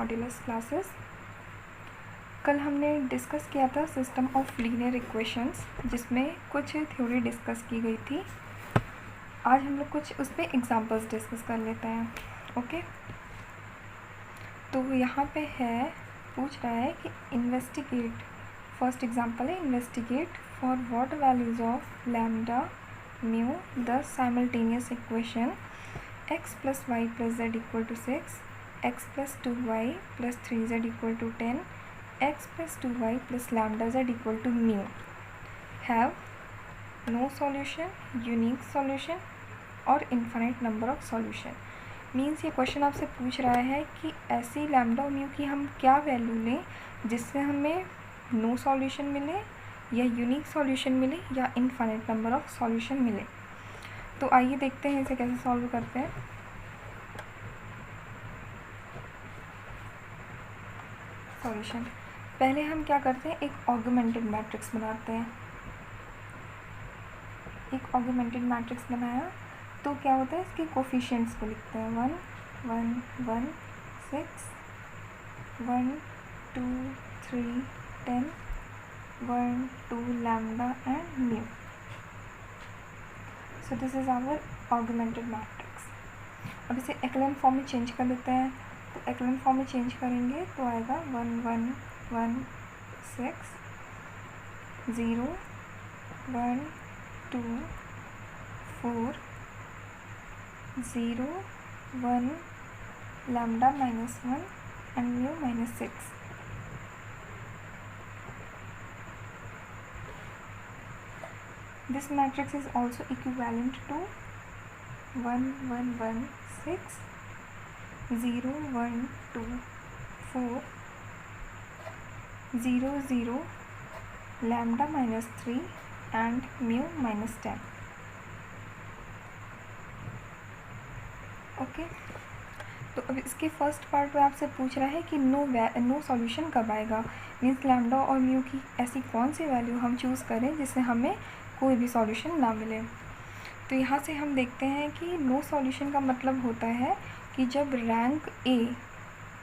Modulus classes. कल हमने discuss किया था सिस्टम ऑफ लीनियर इक्वेशंस, जिसमें कुछ थ्योरी डिस्कस की गई थी। आज हम लोग कुछ उस पर एग्जाम्पल्स डिस्कस कर लेते हैं। ओके, तो यहाँ पे है, पूछ रहा है कि इन्वेस्टिगेट, फर्स्ट एग्जांपल है investigate for what values of lambda mu the simultaneous equation x plus y plus z equal to 6, x plus 2y plus 3z equal to 10, x plus 2y plus lambda z equal to mu have no solution, unique solution और infinite number of solution। Means ये question आपसे पूछ रहा है कि ऐसी lambda और mu की हम क्या वैल्यू लें जिससे हमें नो सॉल्यूशन मिले या यूनिक सॉल्यूशन मिले या इनफाइनाइट नंबर ऑफ सॉल्यूशन मिले। तो आइए देखते हैं इसे कैसे सॉल्व करते हैं। सॉल्यूशन, पहले हम क्या करते हैं, एक ऑगमेंटेड मैट्रिक्स बनाते हैं। एक ऑगमेंटेड मैट्रिक्स बनाया तो क्या होता है, इसके कोफिशिएंट्स को लिखते हैं 1 1 1 6 1 2 3 10 1 2 lambda and mu. So this is our augmented matrix. अब इसे एक्लेन फॉर्म में चेंज कर लेते हैं। तो एक्लेन फॉर्म में चेंज करेंगे तो आएगा 1 1 1 6 0 1 2 4 0 1 lambda minus 1 and mu minus 6। This matrix is also equivalent to 1 1 1 6 0 1 2 4 0 0 lambda minus 3 and mu minus 10। Okay, तो अब इसके फर्स्ट पार्ट में आपसे पूछ रहा है कि नो सॉल्यूशन कब आएगा। मीन्स लैम्डा और म्यू की ऐसी कौन सी वैल्यू हम चूज़ करें जिससे हमें कोई भी सॉल्यूशन ना मिले। तो यहाँ से हम देखते हैं कि नो सॉल्यूशन का मतलब होता है कि जब rank A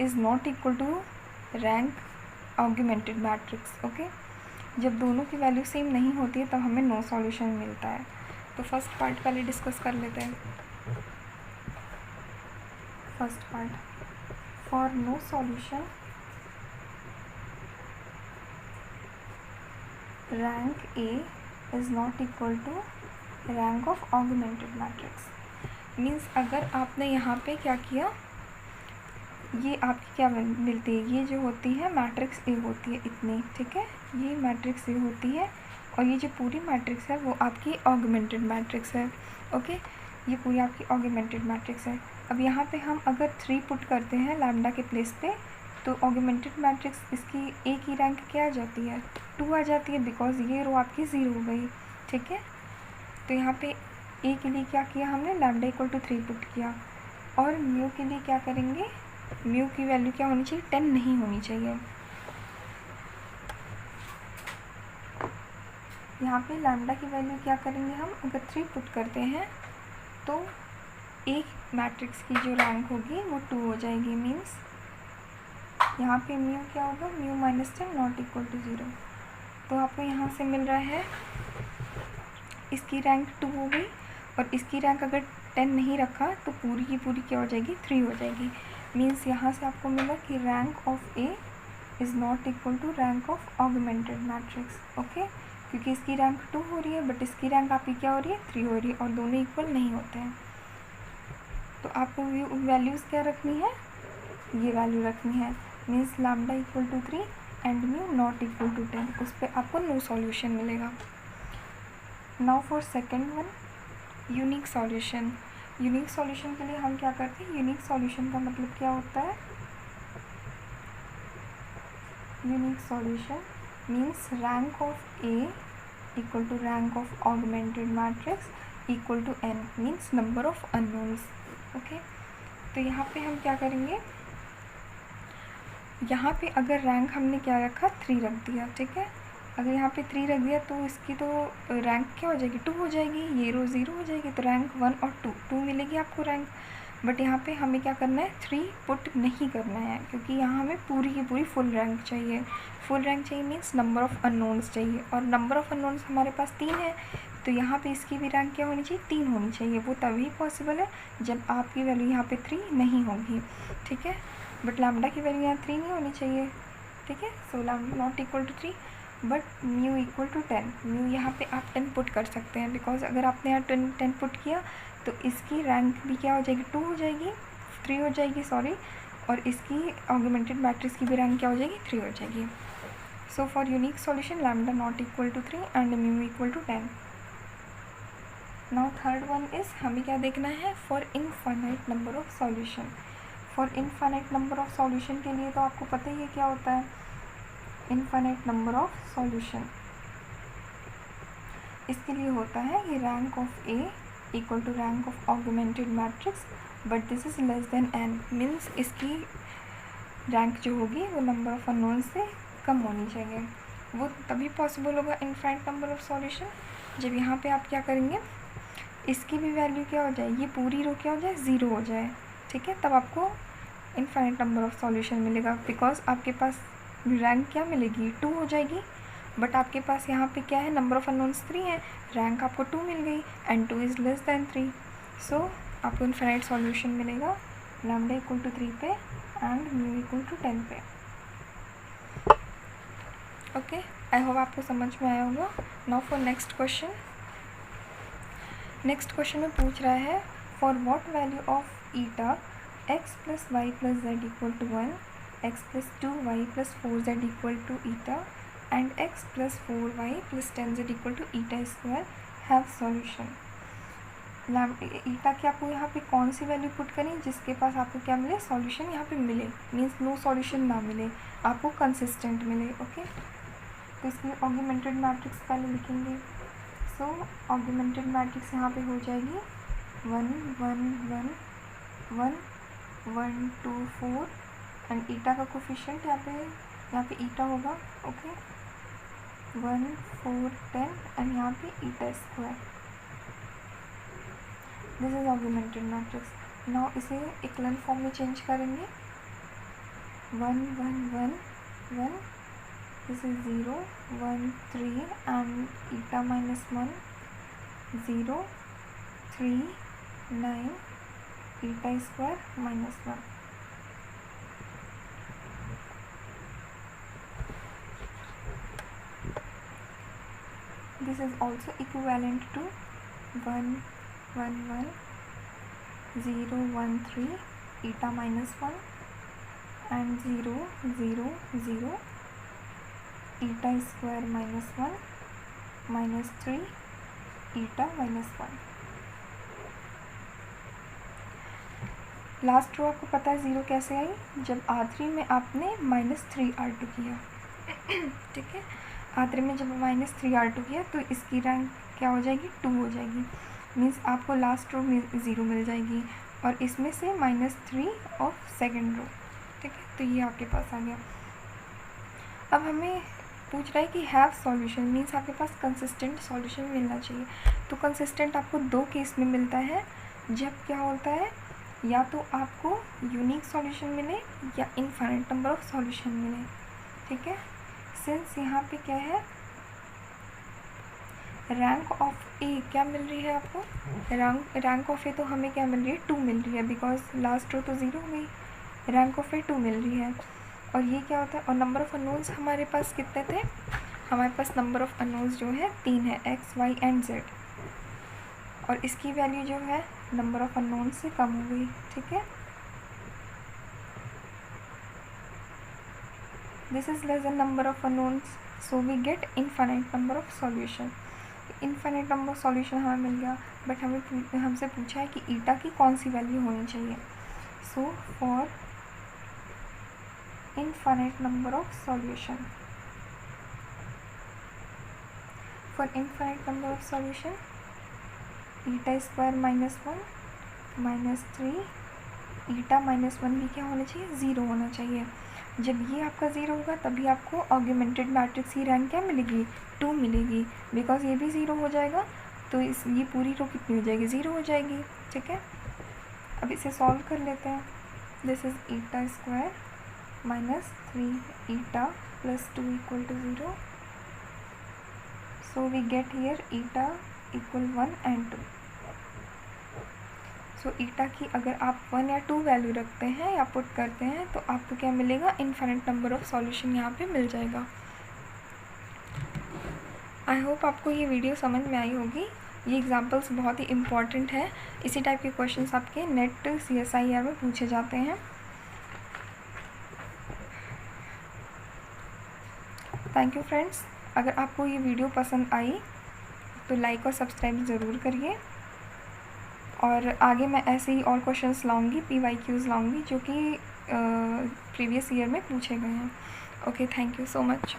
is not equal to rank augmented matrix. Okay, जब दोनों की वैल्यू सेम नहीं होती है तब हमें नो सॉल्यूशन मिलता है। तो फर्स्ट पार्ट पहले डिस्कस कर लेते हैं। First part, for no solution rank A is not equal to rank of augmented matrix. Means अगर आपने यहाँ पे क्या किया, ये आपकी क्या मिलती है, ये जो होती है मैट्रिक्स ए होती है इतनी, ठीक है, ये मैट्रिक्स ए होती है और ये जो पूरी मैट्रिक्स है वो आपकी ऑगमेंटेड मैट्रिक्स है। ओके, ये पूरी आपकी ऑगमेंटेड मैट्रिक्स है। अब यहाँ पे हम अगर 3 पुट करते हैं लैम्डा के प्लेस पे तो ऑगमेंटेड मैट्रिक्स इसकी ए की रैंक क्या आ जाती है, 2 आ जाती है, बिकॉज ये रो आपकी 0 हो गई। ठीक है, तो यहाँ पे ए के लिए क्या किया हमने, लैम्डा इक्वल टू 3 पुट किया। और म्यू के लिए क्या करेंगे, म्यू की वैल्यू क्या होनी चाहिए, 10 नहीं होनी चाहिए। यहाँ पे लैम्डा की वैल्यू क्या करेंगे हम, अगर 3 पुट करते हैं तो एक मैट्रिक्स की जो रैंक होगी वो 2 हो जाएगी। मीन्स यहाँ पे म्यू क्या होगा, mu minus 10 not equal to 0। तो आपको यहाँ से मिल रहा है इसकी रैंक 2 हो गई और इसकी रैंक अगर 10 नहीं रखा तो पूरी की पूरी क्या हो जाएगी, 3 हो जाएगी। मीन्स यहाँ से आपको मिला कि rank of A is not equal to rank of augmented matrix. Okay, क्योंकि इसकी रैंक 2 हो रही है बट इसकी रैंक आपकी क्या हो रही है, 3 हो रही है और दोनों इक्वल नहीं होते हैं। तो आपको वैल्यूज़ क्या रखनी है, ये वैल्यू रखनी है। Means lambda equal to 3 and mu not equal to 10, उस पर आपको नो सॉल्यूशन मिलेगा। Now for second one, unique solution. Unique solution के लिए हम क्या करते हैं, यूनिक सॉल्यूशन का मतलब क्या होता है, unique solution means rank of A equal to rank of augmented matrix equal to n, means number of unknowns. Okay, तो यहाँ पे हम क्या करेंगे, यहाँ पे अगर रैंक हमने क्या रखा, 3 रख दिया। ठीक है, अगर यहाँ पे 3 रख दिया तो इसकी तो रैंक क्या हो जाएगी, 2 हो जाएगी, ये रो 0 हो जाएगी। तो रैंक 1 और 2 मिलेगी आपको रैंक। बट यहाँ पे हमें क्या करना है, 3 पुट नहीं करना है, क्योंकि यहाँ हमें पूरी की पूरी फुल रैंक चाहिए। फुल रैंक चाहिए मीन्स नंबर ऑफ़ अननोन्स चाहिए, और नंबर ऑफ़ अननोन्स हमारे पास 3 है, तो यहाँ पे इसकी भी रैंक क्या होनी चाहिए, 3 होनी चाहिए। वो तभी पॉसिबल है जब आपकी वैल्यू यहाँ पे 3 नहीं होगी, ठीक है। बट लैम्डा की वैल्यू यहाँ 3 नहीं होनी चाहिए, ठीक है। So lambda not equal to 3, but mu equal to 10। Mu यहाँ पे आप 10 पुट कर सकते हैं, बिकॉज अगर आपने यहाँ 10 पुट किया तो इसकी रैंक भी क्या हो जाएगी, 2 हो जाएगी, 3 हो जाएगी, सॉरी, और इसकी ऑगमेंटेड मैट्रिक्स की भी रैंक क्या हो जाएगी, 3 हो जाएगी। So for unique solution lambda not equal to 3 and mu equal to 10। Now third one is, हमें क्या देखना है, for infinite number of solution. For infinite number of solution के लिए तो आपको पता ही है क्या होता है, इनफाइनाइट नंबर ऑफ सॉल्यूशन इसके लिए होता है ये rank of A equal to rank of augmented matrix, but this is less than N, means इसकी रैंक जो होगी वो नंबर ऑफ अननोन से कम होनी चाहिए। वो तभी पॉसिबल होगा इनफाइनाइट नंबर ऑफ सॉल्यूशन जब यहाँ पे आप क्या करेंगे, इसकी भी वैल्यू क्या हो जाए, ये पूरी रो क्या हो जाए, 0 हो जाए, ठीक है। तब आपको इनफाइनाइट नंबर ऑफ सॉल्यूशन मिलेगा, बिकॉज आपके पास रैंक क्या मिलेगी, 2 हो जाएगी, बट आपके पास यहाँ पे क्या है, नंबर ऑफ अननोन्स 3 है, रैंक आपको 2 मिल गई, एंड 2 इज़ लेस दैन 3, सो आपको इनफाइनाइट सॉल्यूशन मिलेगा लैम्डा इक्वल टू 3 पे एंड म्यू इक्वल टू 10 पे। ओके, आई होप आपको समझ में आया होगा। Now for next question. Next question में पूछ रहा है, for what value of eta x plus y plus z equal to 1, x plus 2y plus 4z equal to eta and x plus 4y plus 10z equal to eta square have solution. Eta की आपको यहाँ पे कौन सी value put करें जिसके पास आपको क्या मिले, सॉल्यूशन यहाँ पे मिले, मीन्स नो सॉल्यूशन ना मिले, आपको कंसिस्टेंट मिले। ओके, तो इसके लिए ऑगमेंटेड मैट्रिक्स पहले लिखेंगे। सो ऑगमेंटेड मैट्रिक्स यहाँ पे हो जाएगी 1 1 1 1 1 2 4 एंड ईटा का कोफिशिएंट यहाँ पे ईटा होगा। ओके, 1 4 10 एंड यहाँ पे eta square. This is augmented matrix. Now इसे इक्वलन फॉर्म में चेंज करेंगे, 1 1 1 1, this is 0 1 3 and eta minus 1 0 3 9 eta square minus 1। This is also equivalent to 1 1 1 0 1 3 eta minus 1 and 0 0 0 eta square minus 1 minus 3 eta minus 1। Last row आपको पता है 0 कैसे आई, जब R3 में आपने -3 R2 किया, ठीक है। R3 में जब -3 R2 किया तो इसकी रैंक क्या हो जाएगी, 2 हो जाएगी, मीन्स आपको लास्ट रो में 0 मिल जाएगी और इसमें से -3 ऑफ सेकेंड रो, ठीक है। तो ये आपके पास आ गया। अब हमें पूछ रहा है कि हैव सॉल्यूशन, मीन्स आपके पास कंसिस्टेंट सॉल्यूशन मिलना चाहिए। तो कंसिस्टेंट आपको 2 केस में मिलता है, जब क्या होता है, या तो आपको यूनिक सॉल्यूशन मिले या इनफाइनाइट नंबर ऑफ सॉल्यूशन मिले, ठीक है। सिंस यहाँ पे क्या है, रैंक ऑफ ए क्या मिल रही है आपको, रैंक ऑफ ए तो हमें क्या मिल रही है, 2 मिल रही है, बिकॉज लास्ट रो तो 0 हो गई, रैंक ऑफ ए 2 मिल रही है। और ये क्या होता है, और नंबर ऑफ़ अननोन्स हमारे पास कितने थे, हमारे पास नंबर ऑफ़ अननोन्स जो है 3 है, x y एंड z, और इसकी वैल्यू जो है नंबर ऑफ़ अननोन्स से कम हो गई, ठीक है। This is less than number of unknowns, so we get infinite number of solution. Infinite number of solution हमें मिल गया, बट हमसे पूछा है कि ईटा की कौन सी वैल्यू होनी चाहिए। So for infinite number of solution, for infinite number of solution eta square minus 1 minus 3 eta minus 1 भी क्या होना चाहिए, 0 होना चाहिए। जब ये आपका 0 होगा तभी आपको ऑगमेंटेड मैट्रिक्स की रैंक क्या मिलेगी, 2 मिलेगी, बिकॉज ये भी 0 हो जाएगा तो ये पूरी रो कितनी हो जाएगी, 0 हो जाएगी, ठीक है। अब इसे सॉल्व कर लेते हैं। This is eta square minus 3 eta plus 2 equal to 0। So we get here eta equal 1 and 2। सो ईटा की अगर आप 1 या 2 वैल्यू रखते हैं या पुट करते हैं तो आपको क्या मिलेगा, इनफाइनाइट नंबर ऑफ सॉल्यूशन यहाँ पे मिल जाएगा। आई होप आपको ये वीडियो समझ में आई होगी। ये एग्जांपल्स बहुत ही इम्पॉर्टेंट है। इसी टाइप के क्वेश्चंस आपके नेट CSIR में पूछे जाते हैं। Thank you friends. अगर आपको ये वीडियो पसंद आई तो लाइक और सब्सक्राइब ज़रूर करिए, और आगे मैं ऐसे ही और क्वेश्चंस लाऊंगी, PYQs लाऊंगी जो कि प्रीवियस ईयर में पूछे गए हैं। Okay, thank you so much.